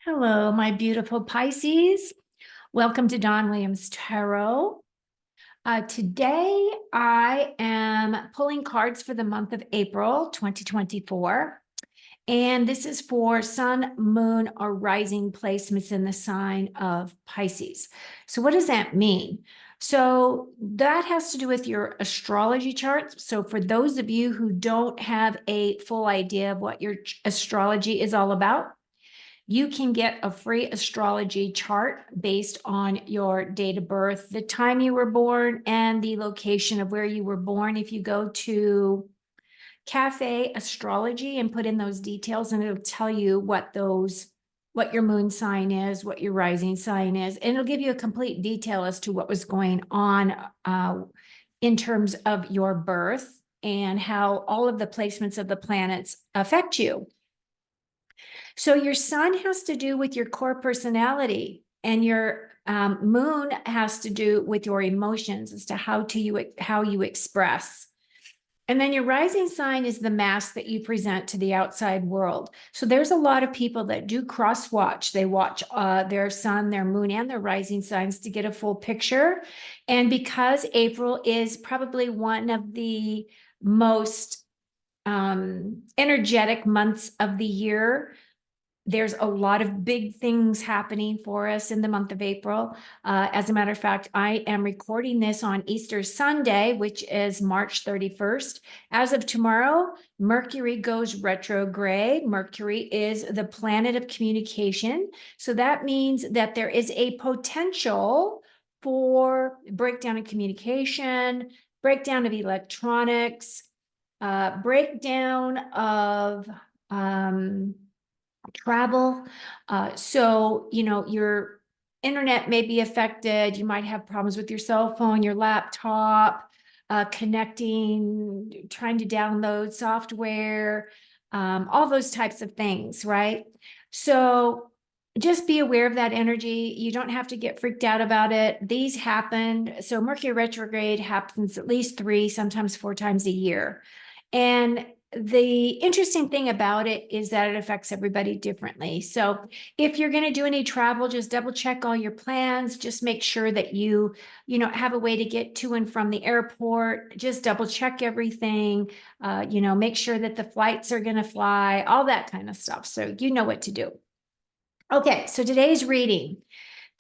Hello, my beautiful Pisces. Welcome to Don Williams Tarot. Today, I am pulling cards for the month of April 2024. And this is for sun, moon, or rising placements in the sign of Pisces. So what does that mean? So that has to do with your astrology chart. So for those of you who don't have a full idea of what your astrology is all about, you can get a free astrology chart based on your date of birth, the time you were born, and the location of where you were born. If you go to Cafe Astrology and put in those details, and it'll tell you what your moon sign is, what your rising sign is, and it'll give you a complete detail as to what was going on in terms of your birth and how all of the placements of the planets affect you. So your sun has to do with your core personality, and your moon has to do with your emotions as to how you express. And then your rising sign is the mask that you present to the outside world. So there's a lot of people that do cross watch. They watch their sun, their moon, and their rising signs to get a full picture. And because April is probably one of the most energetic months of the year, there's a lot of big things happening for us in the month of April. As a matter of fact, I am recording this on Easter Sunday, which is March 31st. As of tomorrow, Mercury goes retrograde. Mercury is the planet of communication. So that means that there is a potential for breakdown in communication, breakdown of electronics, breakdown of travel. So, your internet may be affected. You might have problems with your cell phone, your laptop, connecting, trying to download software, all those types of things, right? So just be aware of that energy. You don't have to get freaked out about it. These happen. So Mercury retrograde happens at least 3, sometimes 4 times a year. And the interesting thing about it is that it affects everybody differently. So if you're going to do any travel, just double check all your plans. Just make sure that you have a way to get to and from the airport. Just double check everything. Make sure that the flights are going to fly, all that kind of stuff. So you know what to do. Okay, so today's reading.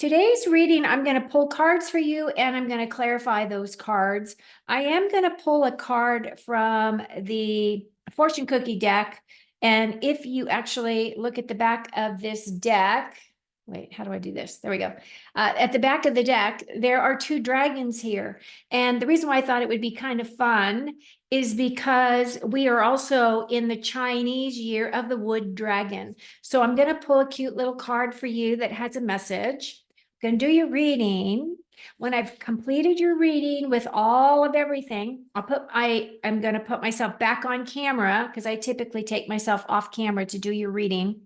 I'm going to pull cards for you, and I'm going to clarify those cards. I am going to pull a card from the fortune cookie deck. And if you actually look at the back of this deck, wait, how do I do this? There we go. At the back of the deck, there are 2 dragons here. And the reason why I thought it would be kind of fun is because we are also in the Chinese year of the wood dragon. So I'm going to pull a cute little card for you that has a message. I'm going to do your reading. When I've completed your reading with all of everything, I'm going to put myself back on camera, because I typically take myself off camera to do your reading,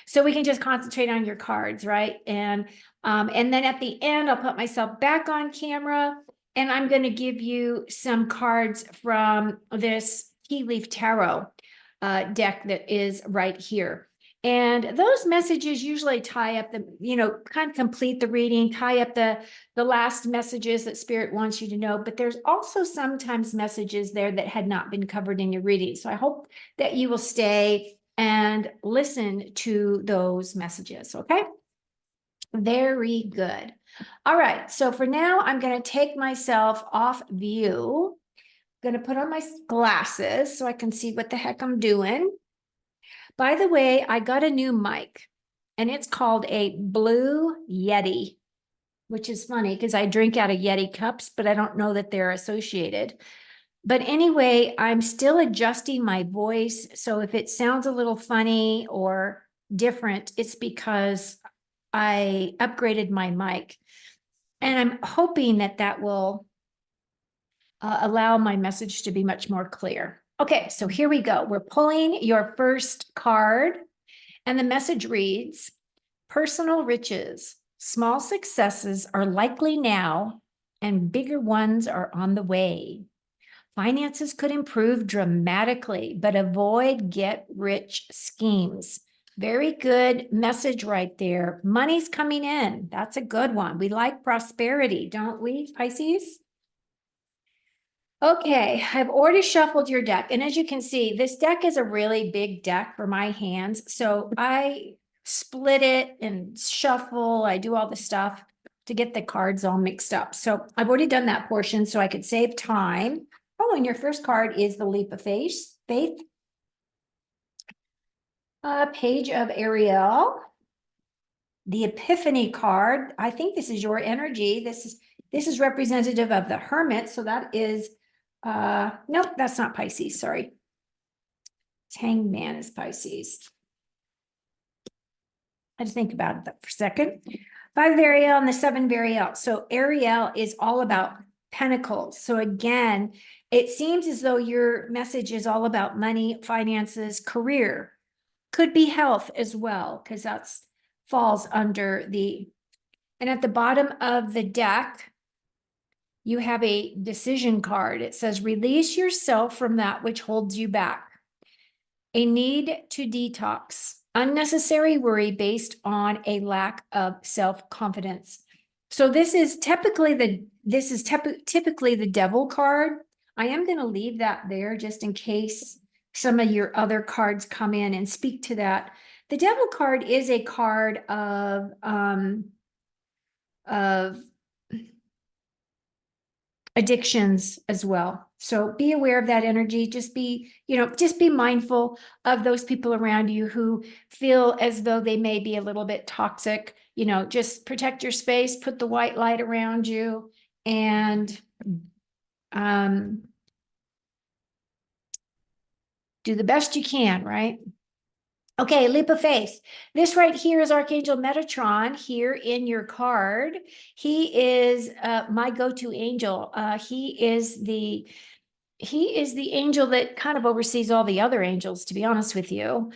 so we can just concentrate on your cards, right? And then at the end, I'll put myself back on camera, and I'm going to give you some cards from this Tea Leaf Tarot deck that is right here. And those messages usually tie up kind of complete the reading, tie up the last messages that Spirit wants you to know. But there's also sometimes messages there that had not been covered in your reading. So I hope that you will stay and listen to those messages, okay? Very good. All right, so for now, I'm going to take myself off view. I'm going to put on my glasses so I can see what the heck I'm doing. By the way, I got a new mic, and it's called a Blue Yeti, which is funny because I drink out of Yeti cups, but I don't know that they're associated. But anyway, I'm still adjusting my voice. So if it sounds a little funny or different, it's because I upgraded my mic. And I'm hoping that that will allow my message to be much more clear. Okay, so here we go. We're pulling your first card, and the message reads, personal riches. Small successes are likely now, and bigger ones are on the way. Finances could improve dramatically, but avoid get-rich schemes. Very good message right there. Money's coming in. That's a good one. We like prosperity, don't we, Pisces? Okay, I've already shuffled your deck. And as you can see, this deck is a really big deck for my hands. So I split it and shuffle. I do all the stuff to get the cards all mixed up. So I've already done that portion so I could save time. Oh, and your first card is the Leap of Faith. Page of Ariel. The Epiphany card. I think this is your energy. This is representative of the Hermit. So that is nope, that's not Pisces, sorry. Hangman is Pisces. I had to think about that for a second. 5 of Ariel and the 7 of Ariel. So Ariel is all about pentacles. So again, it seems as though your message is all about money, finances, career. Could be health as well, because that's falls under the, and at the bottom of the deck, you have a decision card. It says, release yourself from that which holds you back. A need to detox, unnecessary worry based on a lack of self-confidence. So this is typically the devil card. I am going to leave that there just in case some of your other cards come in and speak to that. The devil card is a card of addictions as well. So be aware of that energy. Just be mindful of those people around you who feel as though they may be a little bit toxic. Just protect your space, put the white light around you, and do the best you can, right? Okay, Leap of Faith. This right here is Archangel Metatron here in your card. He is my go-to angel. He is the angel that kind of oversees all the other angels, to be honest with you.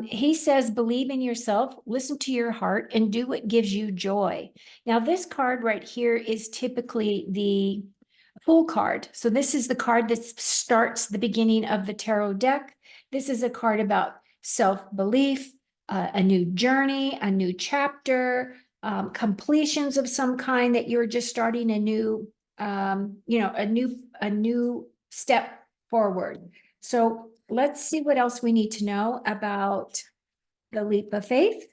He says, believe in yourself, listen to your heart, and do what gives you joy. Now, this card right here is typically the Fool card. So this is the card that starts the beginning of the tarot deck. This is a card about self-belief, a new journey, a new chapter, completions of some kind that you're just starting a new, a new step forward. So let's see what else we need to know about the Leap of Faith,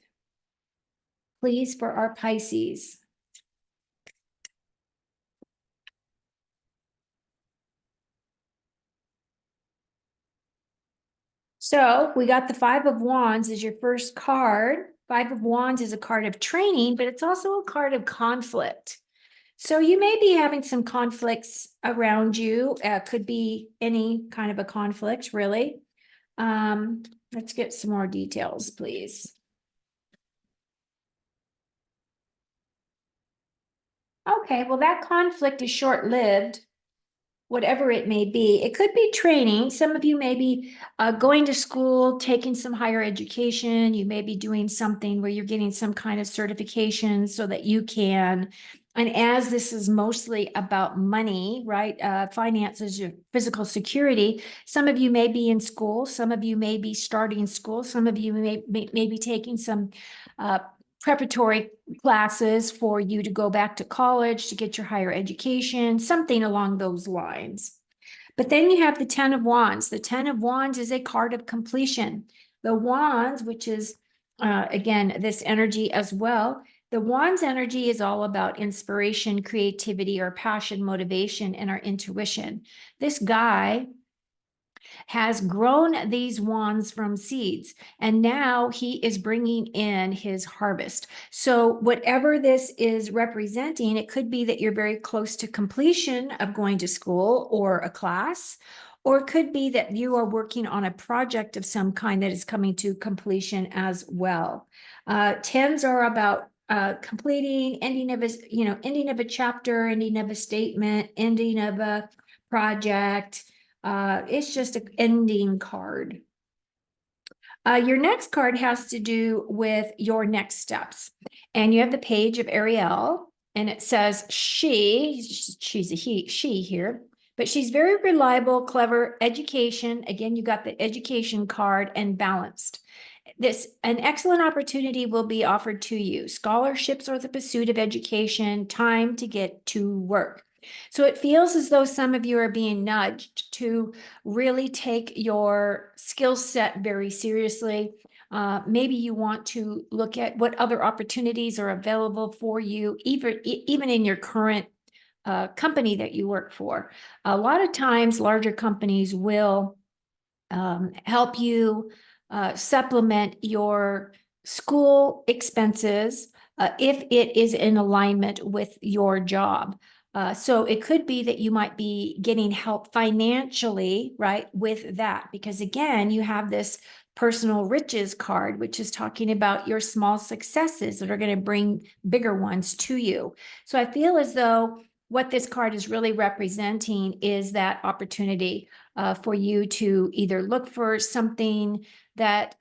please, for our Pisces. So we got the 5 of Wands as your first card. 5 of Wands is a card of training, but it's also a card of conflict. So you may be having some conflicts around you. Could be any kind of a conflict, really. Let's get some more details, please. Okay, well, that conflict is short-lived, whatever it may be. It could be training. Some of you may be going to school, taking some higher education. You may be doing something where you're getting some kind of certification so that you can. And as this is mostly about money, right? Finances, your physical security. Some of you may be in school. Some of you may be starting school. Some of you may be taking some preparatory classes for you to go back to college to get your higher education, something along those lines. But then you have the 10 of Wands. The 10 of Wands is a card of completion. The Wands, which is, again, this energy as well. The Wands energy is all about inspiration, creativity, or passion, motivation, and our intuition. This guy has grown these wands from seeds, and now he is bringing in his harvest. So whatever this is representing, it could be that you're very close to completion of going to school or a class, or it could be that you are working on a project of some kind that is coming to completion as well. Tens are about completing, ending of a chapter, ending of a statement, ending of a project. It's just an ending card. Your next card has to do with your next steps. And you have the page of Ariel, and it says she's a she here, but she's very reliable, clever, education. Again, you got the education card, and balanced. an excellent opportunity will be offered to you. Scholarships or the pursuit of education, time to get to work. So it feels as though some of you are being nudged to really take your skill set very seriously. Maybe you want to look at what other opportunities are available for you, even in your current company that you work for. A lot of times, larger companies will help you supplement your school expenses if it is in alignment with your job. So it could be that you might be getting help financially, right, with that, because again, you have this personal riches card, which is talking about your small successes that are going to bring bigger ones to you. So I feel as though what this card is really representing is that opportunity for you to either look for something that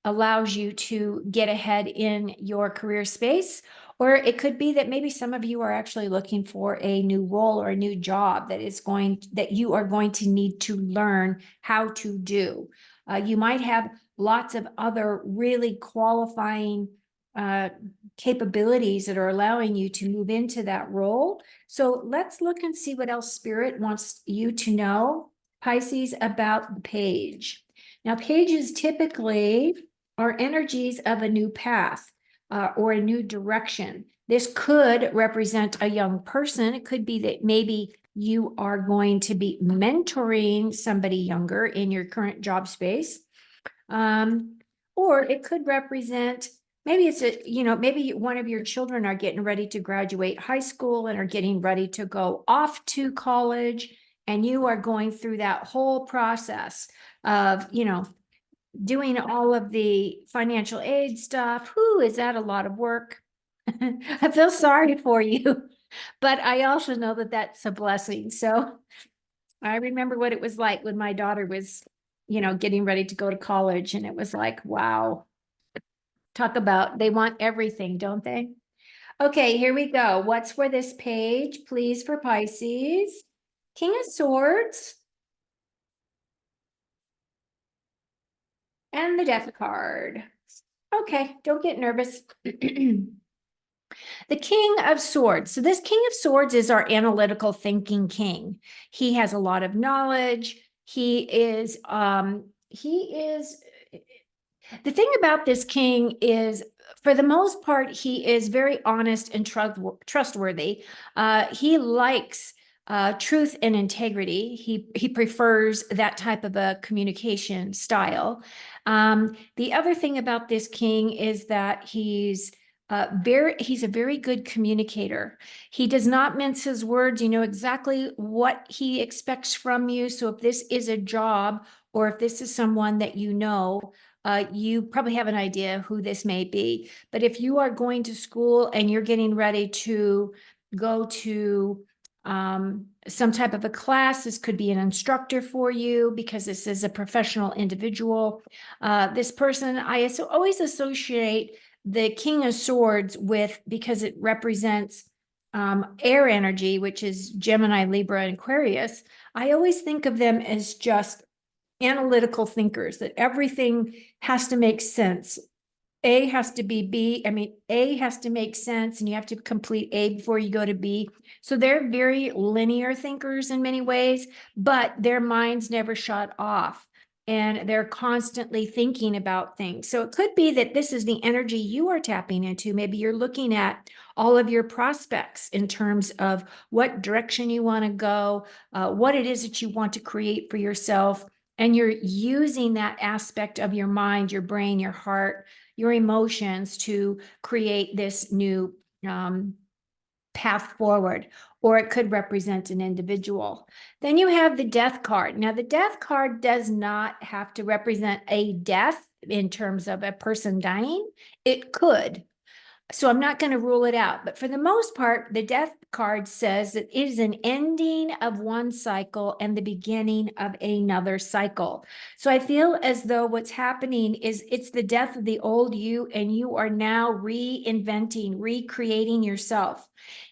allows you to get ahead in your career space, or it could be that maybe some of you are actually looking for a new role or a new job that you are going to need to learn how to do. You might have lots of other really qualifying capabilities that are allowing you to move into that role. So let's look and see what else Spirit wants you to know, Pisces, about the page. Now, pages typically are energies of a new path or a new direction. This could represent a young person. It could be that maybe you are going to be mentoring somebody younger in your current job space. Or it could represent, maybe it's maybe one of your children are getting ready to graduate high school and are getting ready to go off to college, and you are going through that whole process of, doing all of the financial aid stuff. Whoo, is that a lot of work? I feel sorry for you, but I also know that that's a blessing. So I remember what it was like when my daughter was, getting ready to go to college, and it was like, wow, talk about, they want everything, don't they? Okay, here we go. What's for this page, please, for Pisces? King of Swords and the Death card. Okay, don't get nervous. The King of Swords. So this King of Swords is our analytical thinking king. He has a lot of knowledge. He is the thing about this king is, for the most part, he is very honest and trustworthy. He likes truth and integrity. He prefers that type of a communication style. The other thing about this king is that he's a very good communicator. He does not mince his words. You know exactly what he expects from you. So if this is a job, or if this is someone that you probably have an idea who this may be. But if you are going to school and you're getting ready to go to some type of a class, this could be an instructor for you because this is a professional individual. This person, always associate the King of Swords with, because it represents air energy, which is Gemini, Libra, and Aquarius. I always think of them as just analytical thinkers, that everything has to make sense. A has to be B. A has to make sense, and you have to complete A before you go to B. So they're very linear thinkers in many ways, but their minds never shut off, and they're constantly thinking about things. So it could be that this is the energy you are tapping into. Maybe you're looking at all of your prospects in terms of what direction you want to go, what it is that you want to create for yourself. And you're using that aspect of your mind, your brain, your heart, your emotions to create this new path forward. Or it could represent an individual. Then you have the Death card. Now, the Death card does not have to represent a death in terms of a person dying. It could. So I'm not going to rule it out. But for the most part, the Death card says that it is an ending of one cycle and the beginning of another cycle. So I feel as though what's happening is it's the death of the old you, and you are now reinventing, recreating yourself.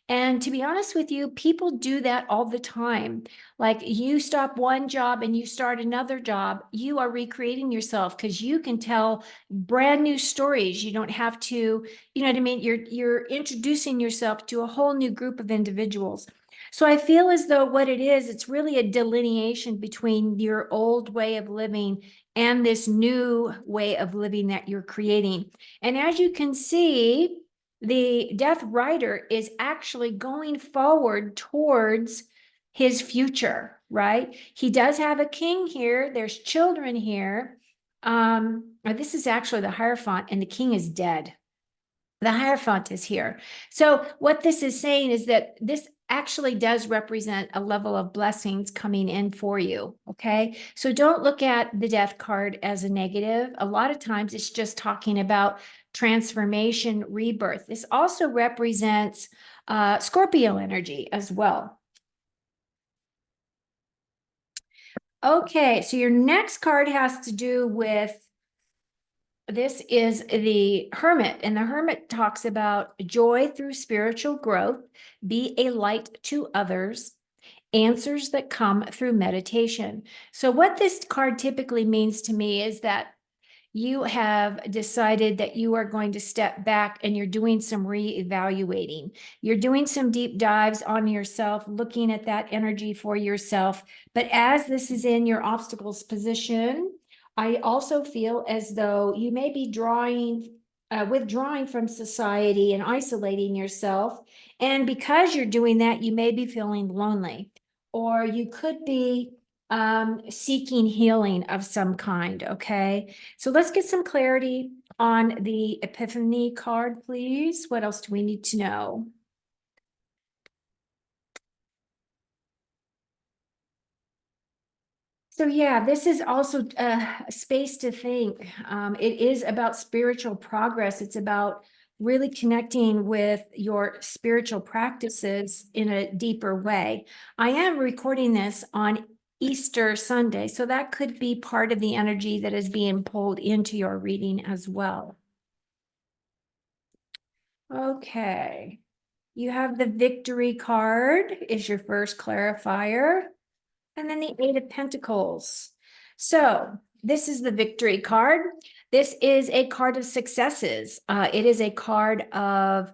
And to be honest with you, people do that all the time. Like you stop one job and you start another job, you are recreating yourself because you can tell brand new stories. You don't have to, you know what I mean? You're introducing yourself to a whole new group of individuals. So I feel as though what it is, it's really a delineation between your old way of living and this new way of living that you're creating. And as you can see, the Death Rider is actually going forward towards his future, right? He does have a king here. There's children here. This is actually the Hierophant, and the king is dead. The Hierophant is here. So what this is saying is that this actually does represent a level of blessings coming in for you, okay? So don't look at the death card as a negative. A lot of times it's just talking about transformation, rebirth. This also represents Scorpio energy as well. Okay, so your next card has to do with, this is the Hermit, and the Hermit talks about joy through spiritual growth, be a light to others, answers that come through meditation. So what this card typically means to me is that you have decided that you are going to step back and you're doing some reevaluating. You're doing some deep dives on yourself, looking at that energy for yourself. But as this is in your obstacles position, I also feel as though you may be withdrawing from society and isolating yourself. And because you're doing that, you may be feeling lonely, or you could be seeking healing of some kind, okay? So let's get some clarity on the Epiphany card, please. What else do we need to know? So yeah, this is also a space to think. It is about spiritual progress. It's about really connecting with your spiritual practices in a deeper way. I am recording this on Easter Sunday, so that could be part of the energy that is being pulled into your reading as well. Okay. You have the Victory card is your first clarifier. And then the Eight of Pentacles. So this is the Victory card. This is a card of successes. It is a card of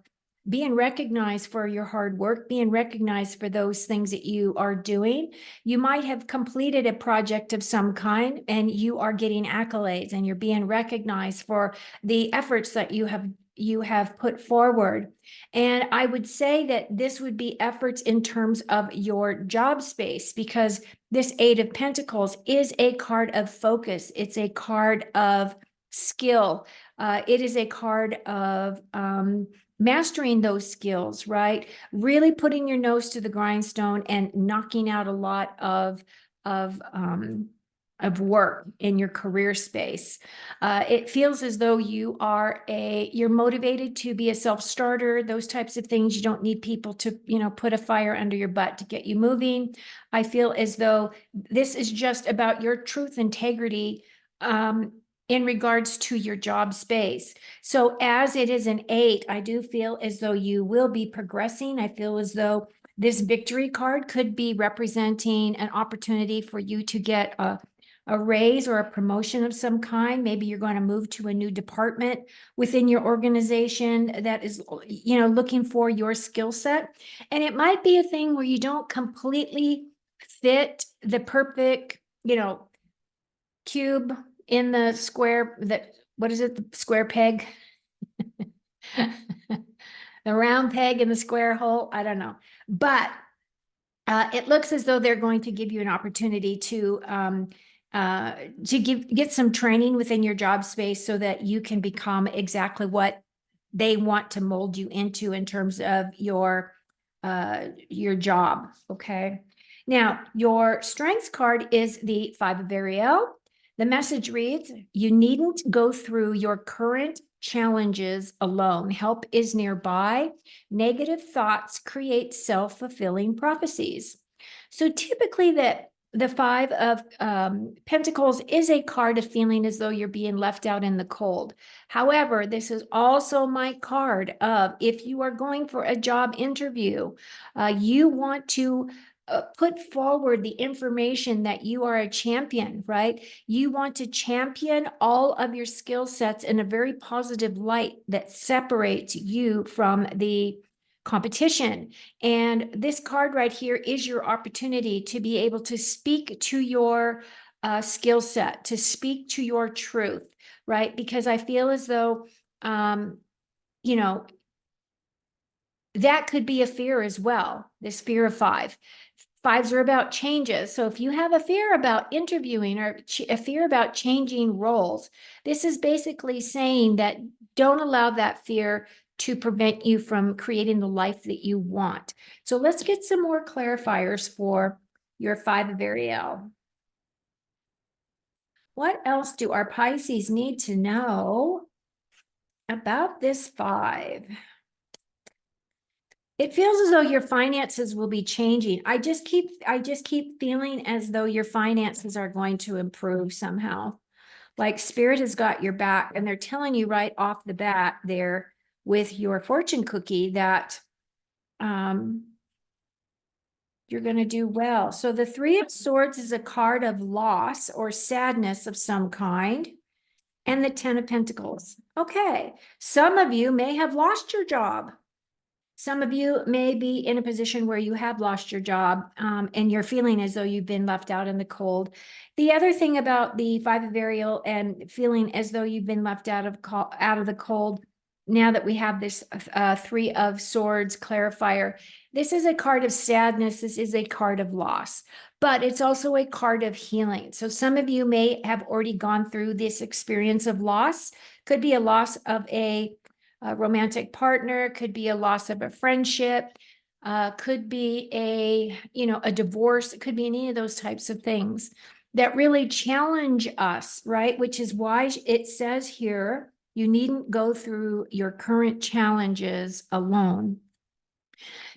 being recognized for your hard work, being recognized for those things that you are doing. You might have completed a project of some kind and you are getting accolades and you're being recognized for the efforts that you have put forward. And I would say that this would be efforts in terms of your job space, because this Eight of Pentacles is a card of focus. It's a card of skill. It is a card of mastering those skills, right? Really putting your nose to the grindstone and knocking out a lot of work in your career space. It feels as though you're motivated to be a self-starter, those types of things. You don't need people to, put a fire under your butt to get you moving. I feel as though this is just about your truth, integrity, in regards to your job space. So as it is an 8, I do feel as though you will be progressing. I feel as though this Victory card could be representing an opportunity for you to get a raise or a promotion of some kind. Maybe you're going to move to a new department within your organization that is, looking for your skill set. And it might be a thing where you don't completely fit the perfect, cube in the square, what is it? The square peg? The round peg in the square hole. I don't know. But it looks as though they're going to give you an opportunity to get some training within your job space so that you can become exactly what they want to mold you into in terms of your job. Okay. Now, your strengths card is the 5 of Ariel. The message reads, you needn't go through your current challenges alone. Help is nearby. Negative thoughts create self-fulfilling prophecies. So typically that the Five of Pentacles is a card of feeling as though you're being left out in the cold. However, this is also my card of if you are going for a job interview, you want to put forward the information that you are a champion, right? You want to champion all of your skill sets in a very positive light that separates you from the competition. And this card right here is your opportunity to be able to speak to your skill set, to speak to your truth, right? Because I feel as though, you know, that could be a fear as well, this fear of five. Fives are about changes. So if you have a fear about interviewing or a fear about changing roles, this is basically saying that don't allow that fear to prevent you from creating the life that you want. So let's get some more clarifiers for your Five of Ariel. What else do our Pisces need to know about this five? It feels as though your finances will be changing. I just keep feeling as though your finances are going to improve somehow. Like spirit has got your back, and they're telling you right off the bat there with your fortune cookie that you're going to do well. So the Three of Swords is a card of loss or sadness of some kind. And the Ten of Pentacles. Okay, some of you may have lost your job. Some of you may be in a position where you have lost your job and you're feeling as though you've been left out in the cold. The other thing about the Five of Ariel and feeling as though you've been left out of the cold, now that we have this Three of Swords clarifier, this is a card of sadness. This is a card of loss, but it's also a card of healing. So some of you may have already gone through this experience of loss. Could be a loss of a romantic partner, could be a loss of a friendship, could be a divorce, it could be any of those types of things that really challenge us, right? Which is why it says here, you needn't go through your current challenges alone.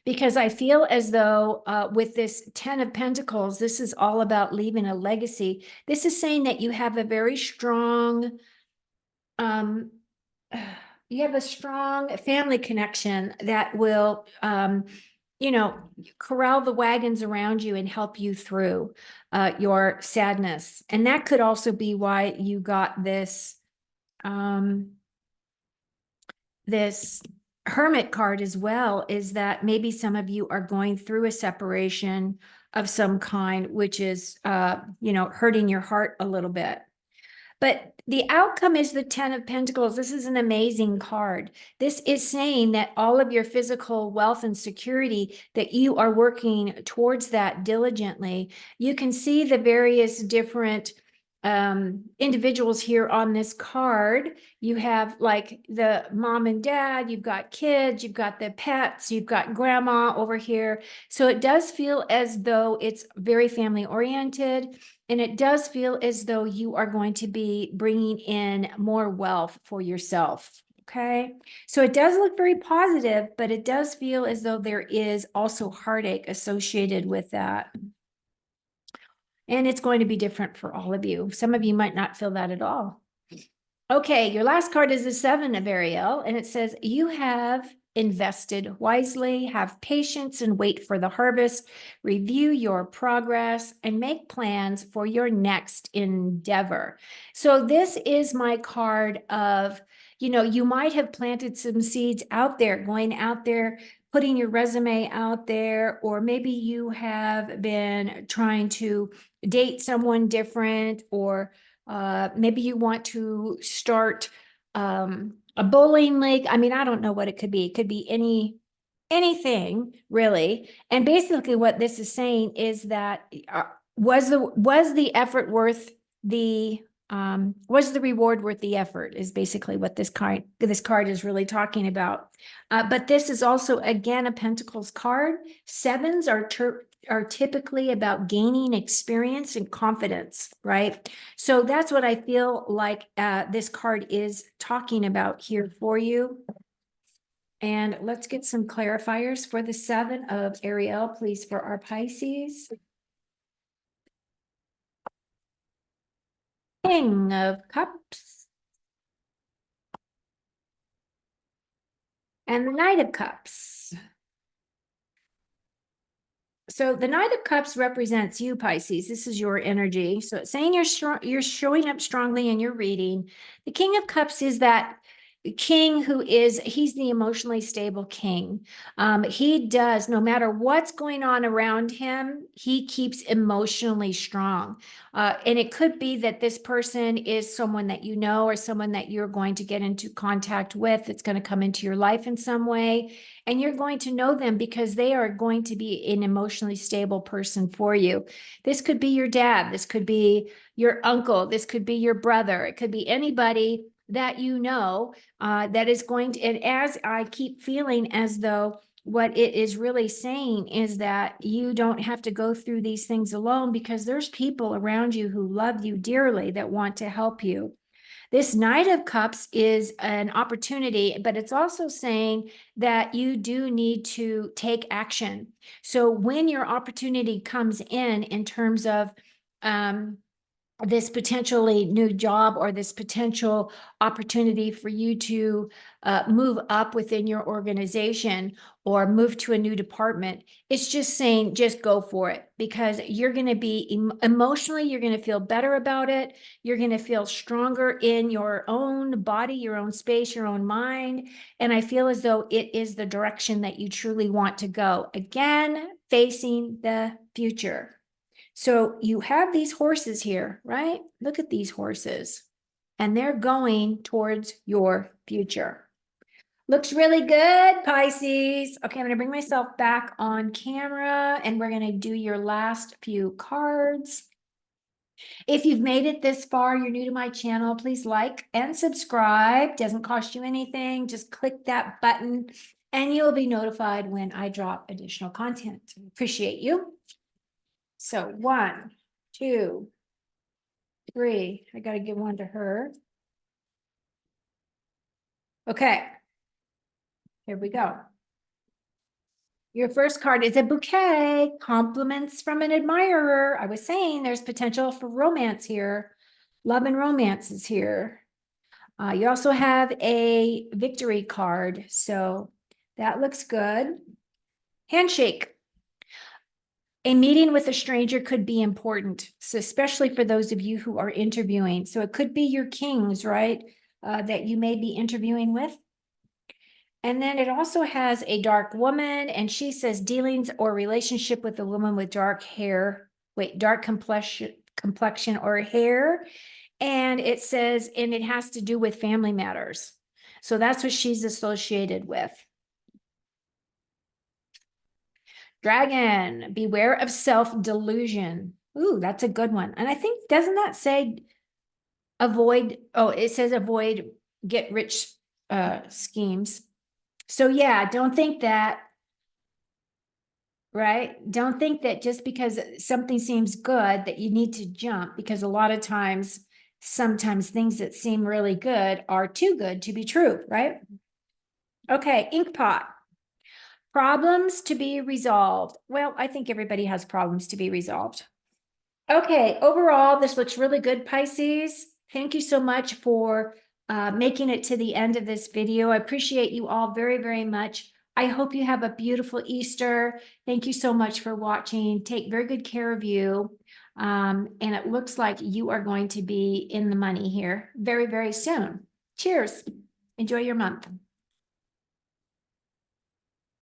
Because I feel as though with this Ten of Pentacles, this is all about leaving a legacy. This is saying that you have a very strong, you have a strong family connection that will, corral the wagons around you and help you through your sadness. And that could also be why you got this Hermit card as well, is that maybe some of you are going through a separation of some kind, which is, hurting your heart a little bit. But the outcome is the Ten of Pentacles. This is an amazing card. This is saying that all of your physical wealth and security, that you are working towards that diligently. You can see the various different individuals here on this card. You have like the mom and dad, you've got kids, you've got the pets, you've got grandma over here. So it does feel as though it's very family oriented. And it does feel as though you are going to be bringing in more wealth for yourself. Okay. So it does look very positive, but it does feel as though there is also heartache associated with that. And it's going to be different for all of you. Some of you might not feel that at all. Okay, your last card is the Seven of Ariel, and it says, you have invested wisely, have patience and wait for the harvest, review your progress, and make plans for your next endeavor. So this is my card of, you might have planted some seeds out there, going out there, putting your resume out there, or maybe you have been trying to date someone different, or maybe you want to start a bowling league. I mean, I don't know what it could be. It could be anything really. And basically what this is saying is that was the effort worth the was the reward worth the effort, is basically what this card is really talking about. But this is also, again, a Pentacles card. Sevens are typically about gaining experience and confidence, right? So that's what I feel like this card is talking about here for you. And let's get some clarifiers for the Seven of Ariel, please, for our Pisces. King of Cups and the Knight of Cups. So the Knight of Cups represents you, Pisces. This is your energy. So it's saying you're showing up strongly in your reading. The King of Cups is that king he's the emotionally stable king. He does, no matter what's going on around him, he keeps emotionally strong. And it could be that this person is someone that you know, or someone that you're going to get into contact with. It's going to come into your life in some way. And you're going to know them because they are going to be an emotionally stable person for you. This could be your dad. This could be your uncle. This could be your brother. It could be anybody that you know that is going to, and as I keep feeling as though what it is really saying is that you don't have to go through these things alone, because there's people around you who love you dearly that want to help you. This Knight of Cups is an opportunity, but it's also saying that you do need to take action. So when your opportunity comes in terms of this potentially new job, or this potential opportunity for you to move up within your organization or move to a new department, it's just saying, just go for it, because you're going to be emotionally, you're going to feel better about it. You're going to feel stronger in your own body, your own space, your own mind. And I feel as though it is the direction that you truly want to go. Again, facing the future. So you have these horses here, right? Look at these horses, and they're going towards your future. Looks really good, Pisces. Okay, I'm going to bring myself back on camera, and we're going to do your last few cards. If you've made it this far, you're new to my channel, please like and subscribe. Doesn't cost you anything. Just click that button and you'll be notified when I drop additional content. Appreciate you. So 1, 2, 3. I got to give one to her. Okay. Here we go. Your first card is a bouquet. Compliments from an admirer. I was saying there's potential for romance here. Love and romance is here. You also have a victory card. So that looks good. Handshake. A meeting with a stranger could be important, so especially for those of you who are interviewing. So it could be your kings, right? That you may be interviewing with. And then it also has a dark woman, and she says dealings or relationship with a woman with dark hair, dark complexion or hair. And it says, and it has to do with family matters. So that's what she's associated with. Dragon, beware of self-delusion. Ooh, that's a good one. And I think, doesn't that say avoid, oh, it says avoid get rich schemes. So yeah, don't think that, right? Don't think that just because something seems good that you need to jump, because a lot of times, sometimes things that seem really good are too good to be true, right? Okay, ink pot. Problems to be resolved. Well, I think everybody has problems to be resolved. Okay, overall, this looks really good, Pisces. Thank you so much for making it to the end of this video. I appreciate you all very, very much. I hope you have a beautiful Easter. Thank you so much for watching. Take very good care of you. And it looks like you are going to be in the money here very, very soon. Cheers. Enjoy your month.